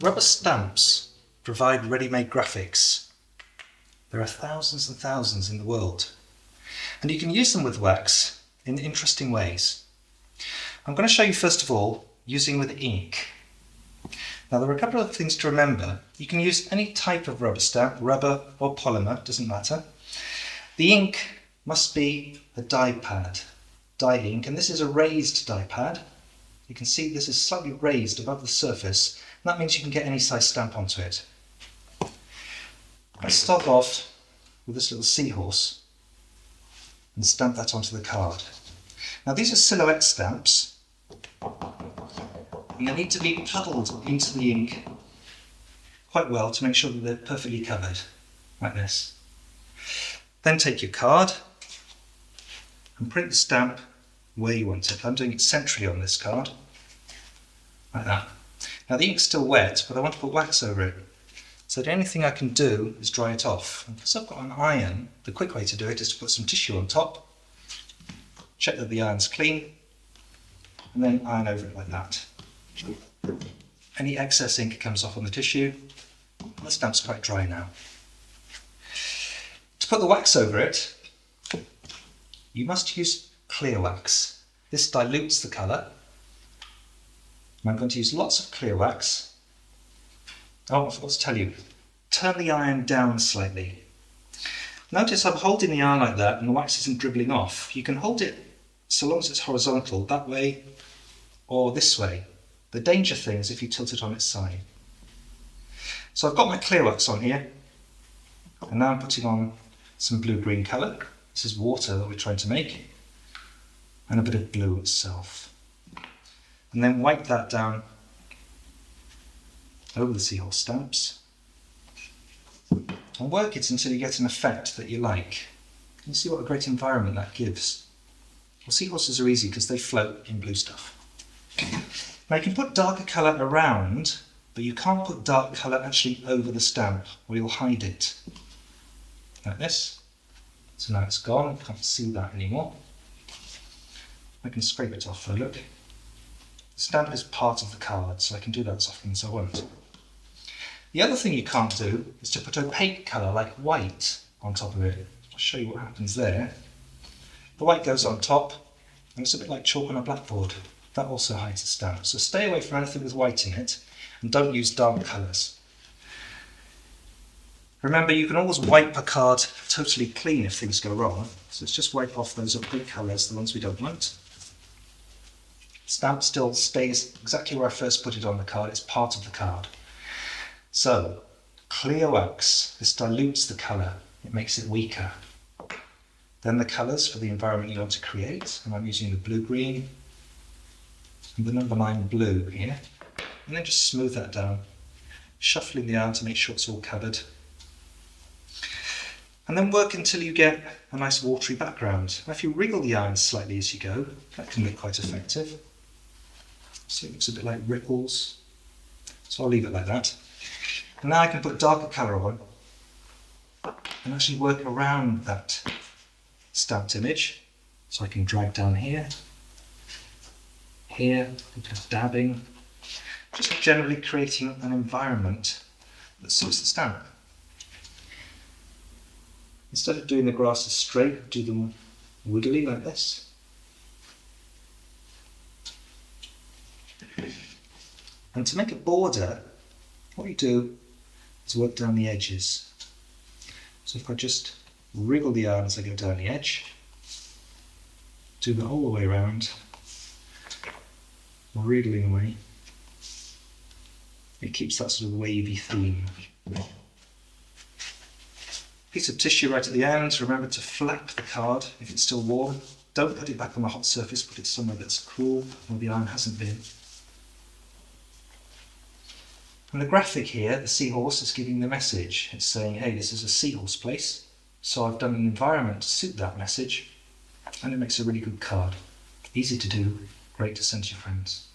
Rubber stamps provide ready-made graphics. There are thousands and thousands in the world, and you can use them with wax in interesting ways. I'm going to show you first of all using with ink. Now there are a couple of things to remember. You can use any type of rubber stamp, rubber or polymer, doesn't matter. The ink must be a dye pad, dye ink, and this is a raised dye pad. You can see this is slightly raised above the surface, and that means you can get any size stamp onto it. Let's start off with this little seahorse and stamp that onto the card. Now these are silhouette stamps, and they need to be puddled into the ink quite well to make sure that they're perfectly covered, like this. Then take your card and print the stamp where you want it. I'm doing it centrally on this card, like that. Now the ink's still wet, but I want to put wax over it. So the only thing I can do is dry it off. And because I've got an iron, the quick way to do it is to put some tissue on top, check that the iron's clean, and then iron over it like that. Any excess ink comes off on the tissue. The stamp's quite dry now. To put the wax over it, you must use clear wax. This dilutes the colour. I'm going to use lots of clear wax. Oh, I forgot to tell you, turn the iron down slightly. Notice I'm holding the iron like that and the wax isn't dribbling off. You can hold it so long as it's horizontal, that way or this way. The danger thing is if you tilt it on its side. So I've got my clear wax on here, and now I'm putting on some blue-green colour. This is water that we're trying to make, and a bit of blue itself. And then wipe that down over the seahorse stamps and work it until you get an effect that you like. Can you see what a great environment that gives? Well, seahorses are easy because they float in blue stuff. Now you can put darker colour around, but you can't put dark colour actually over the stamp or you'll hide it. Like this. So now it's gone, you can't see that anymore. I can scrape it off for a look. The stamp is part of the card, so I can do that as often as I want. The other thing you can't do is to put opaque colour like white on top of it. I'll show you what happens there. The white goes on top, and it's a bit like chalk on a blackboard. That also hides the stamp. So stay away from anything with white in it, and don't use dark colours. Remember, you can always wipe a card totally clean if things go wrong, so let's just wipe off those opaque colours, the ones we don't want. Stamp still stays exactly where I first put it on the card, it's part of the card. So, clear wax, this dilutes the colour, it makes it weaker. Then the colours for the environment you want to create, and I'm using the blue-green and the number 9 blue here. And then just smooth that down, shuffling the iron to make sure it's all covered. And then work until you get a nice watery background. Now if you wriggle the iron slightly as you go, that can look quite effective. See, it looks a bit like ripples. So I'll leave it like that. And now I can put darker colour on and actually work around that stamped image. So I can drag down here, here, a bit of dabbing, just generally creating an environment that suits the stamp. Instead of doing the grasses straight, do them wiggly like this. And to make a border, what you do is work down the edges. So if I just wriggle the yarn as I go down the edge, do that all the way around, wriggling away, it keeps that sort of wavy theme. Piece of tissue right at the end. Remember to flap the card if it's still warm. Don't put it back on the hot surface, put it somewhere that's cool where the iron hasn't been. And the graphic here, the seahorse, is giving the message. It's saying, hey, this is a seahorse place, so I've done an environment to suit that message, and it makes a really good card. Easy to do, great to send to your friends.